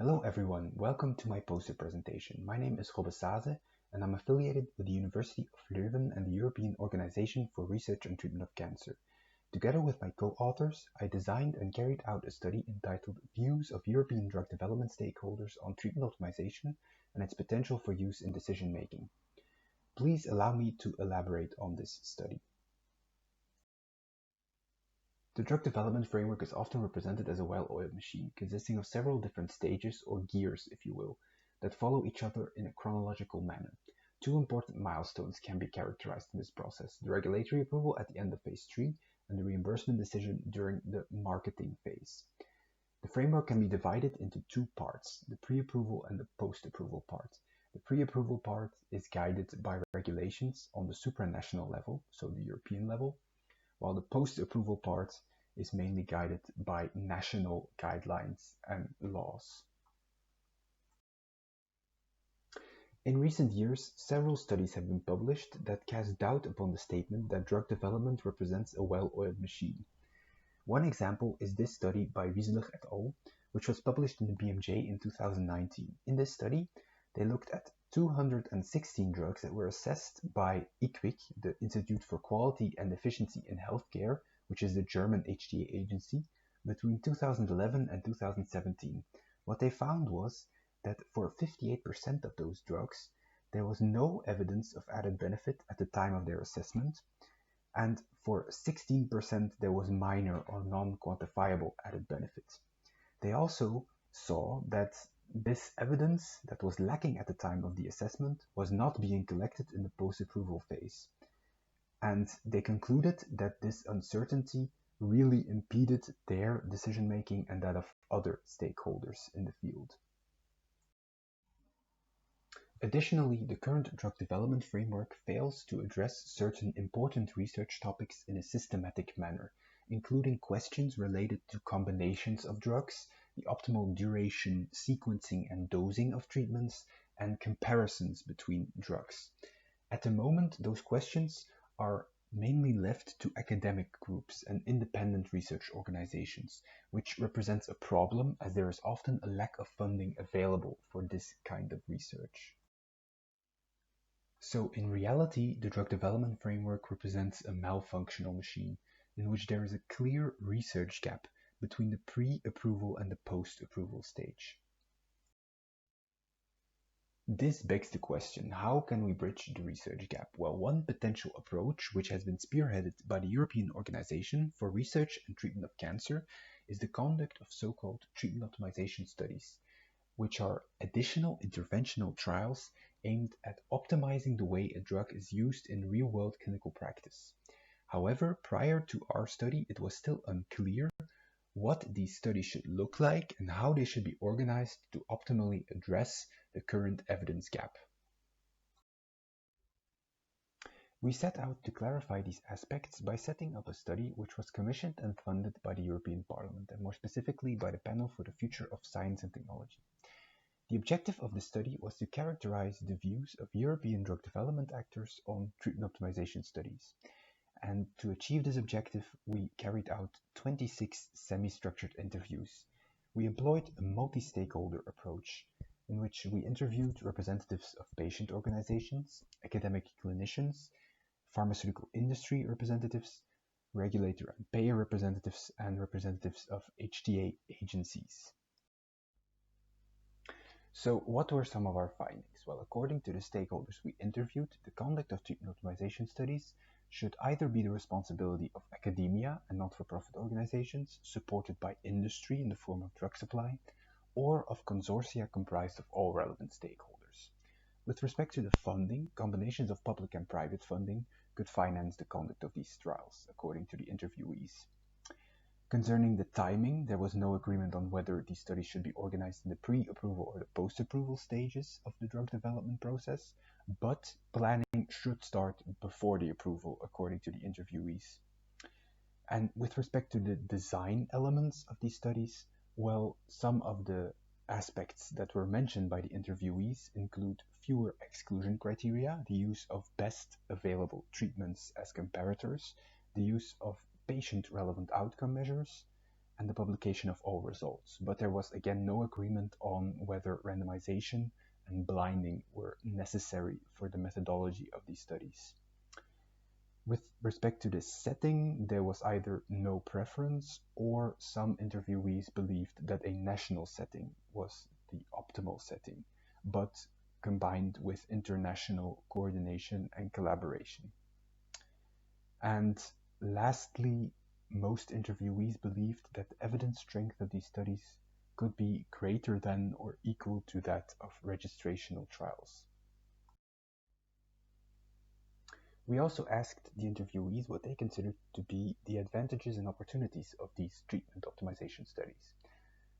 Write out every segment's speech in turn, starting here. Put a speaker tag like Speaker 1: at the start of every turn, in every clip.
Speaker 1: Hello everyone, welcome to my poster presentation. My name is Robbe Saesen and I'm affiliated with the University of Leuven and the European Organization for Research and Treatment of Cancer. Together with my co-authors, I designed and carried out a study entitled Views of European Drug Development Stakeholders on Treatment Optimization and its Potential for Use in Decision Making. Please allow me to elaborate on this study. The drug development framework is often represented as a well-oiled machine, consisting of several different stages, or gears if you will, that follow each other in a chronological manner. Two important milestones can be characterized in this process: the regulatory approval at the end of phase 3 and the reimbursement decision during the marketing phase. The framework can be divided into two parts, the pre-approval and the post-approval part. The pre-approval part is guided by regulations on the supranational level, so the European level, while the post-approval part is mainly guided by national guidelines and laws. In recent years, several studies have been published that cast doubt upon the statement that drug development represents a well-oiled machine. One example is this study by Wiesler et al., which was published in the BMJ in 2019. In this study, they looked at 216 drugs that were assessed by IQWiC, the Institute for Quality and Efficiency in Healthcare, which is the German HTA agency, between 2011 and 2017. What they found was that for 58% of those drugs, there was no evidence of added benefit at the time of their assessment, and for 16% there was minor or non-quantifiable added benefit. They also saw that this evidence that was lacking at the time of the assessment was not being collected in the post-approval phase. And they concluded that this uncertainty really impeded their decision-making and that of other stakeholders in the field. Additionally, the current drug development framework fails to address certain important research topics in a systematic manner, including questions related to combinations of drugs, the optimal duration, sequencing, and dosing of treatments, and comparisons between drugs. At the moment, those questions are mainly left to academic groups and independent research organizations, which represents a problem as there is often a lack of funding available for this kind of research. So in reality, the drug development framework represents a malfunctional machine in which there is a clear research gap between the pre-approval and the post-approval stage. This begs the question, how can we bridge the research gap? Well, one potential approach, which has been spearheaded by the European Organization for Research and Treatment of Cancer, is the conduct of so-called treatment optimization studies, which are additional interventional trials aimed at optimizing the way a drug is used in real-world clinical practice. However, prior to our study, it was still unclear what these studies should look like and how they should be organized to optimally address the current evidence gap. We set out to clarify these aspects by setting up a study which was commissioned and funded by the European Parliament, and more specifically by the Panel for the Future of Science and Technology. The objective of the study was to characterize the views of European drug development actors on treatment optimization studies. And to achieve this objective, we carried out 26 semi-structured interviews. We employed a multi-stakeholder approach in which we interviewed representatives of patient organizations, academic clinicians, pharmaceutical industry representatives, regulator and payer representatives, and representatives of HTA agencies. So what were some of our findings? Well, according to the stakeholders we interviewed, the conduct of treatment optimization studies should either be the responsibility of academia and not-for-profit organizations supported by industry in the form of drug supply, or of consortia comprised of all relevant stakeholders. With respect to the funding, combinations of public and private funding could finance the conduct of these trials, according to the interviewees. Concerning the timing, there was no agreement on whether these studies should be organized in the pre-approval or the post-approval stages of the drug development process, but planning should start before the approval, according to the interviewees. And with respect to the design elements of these studies, well, some of the aspects that were mentioned by the interviewees include fewer exclusion criteria, the use of best available treatments as comparators, the use of patient-relevant outcome measures, and the publication of all results, but there was again no agreement on whether randomization and blinding were necessary for the methodology of these studies. With respect to this setting, there was either no preference or some interviewees believed that a national setting was the optimal setting, but combined with international coordination and collaboration. And lastly, most interviewees believed that the evidence strength of these studies could be greater than or equal to that of registrational trials. We also asked the interviewees what they considered to be the advantages and opportunities of these treatment optimization studies.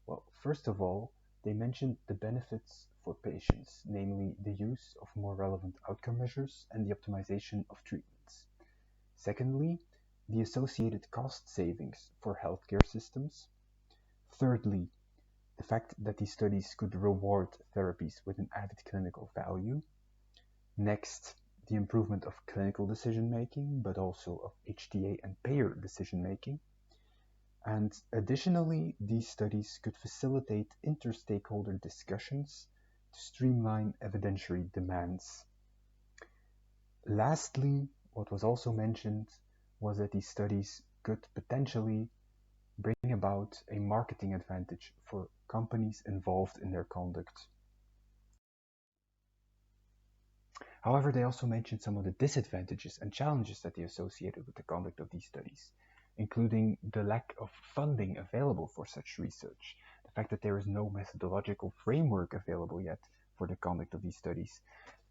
Speaker 1: Well, first of all, they mentioned the benefits for patients, namely the use of more relevant outcome measures and the optimization of treatments. Secondly, the associated cost savings for healthcare systems. Thirdly, the fact that these studies could reward therapies with an added clinical value. Next, the improvement of clinical decision-making, but also of HTA and payer decision-making. And additionally, these studies could facilitate inter-stakeholder discussions to streamline evidentiary demands. Lastly, what was also mentioned was that these studies could potentially bring about a marketing advantage for companies involved in their conduct. However, they also mentioned some of the disadvantages and challenges that they associated with the conduct of these studies, including the lack of funding available for such research, the fact that there is no methodological framework available yet for the conduct of these studies,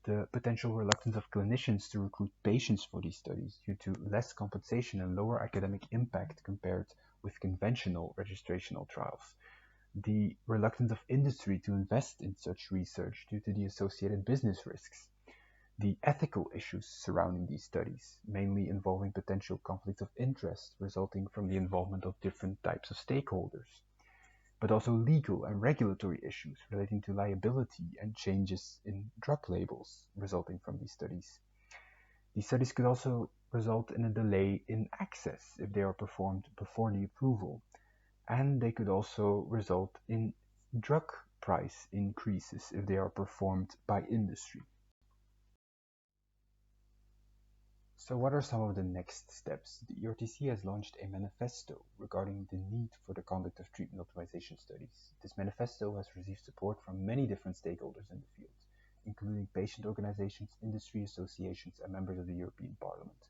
Speaker 1: the potential reluctance of clinicians to recruit patients for these studies due to less compensation and lower academic impact compared with conventional registrational trials, the reluctance of industry to invest in such research due to the associated business risks, the ethical issues surrounding these studies, mainly involving potential conflicts of interest resulting from the involvement of different types of stakeholders, but also legal and regulatory issues relating to liability and changes in drug labels resulting from these studies. These studies could also result in a delay in access if they are performed before the approval, and they could also result in drug price increases if they are performed by industry. So what are some of the next steps? The ERTC has launched a manifesto regarding the need for the conduct of treatment optimization studies. This manifesto has received support from many different stakeholders in the field, including patient organizations, industry associations, and members of the European Parliament.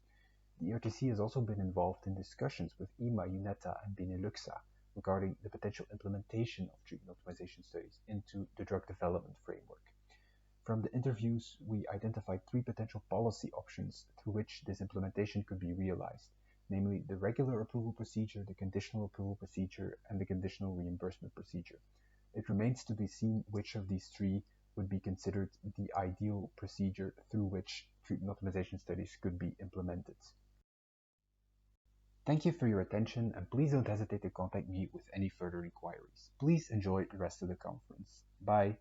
Speaker 1: The ERTC has also been involved in discussions with EMA, UNETA, and Beneluxa regarding the potential implementation of treatment optimization studies into the drug development framework. From the interviews, we identified three potential policy options through which this implementation could be realized, namely the regular approval procedure, the conditional approval procedure, and the conditional reimbursement procedure. It remains to be seen which of these three would be considered the ideal procedure through which treatment optimization studies could be implemented. Thank you for your attention, and please don't hesitate to contact me with any further inquiries. Please enjoy the rest of the conference. Bye.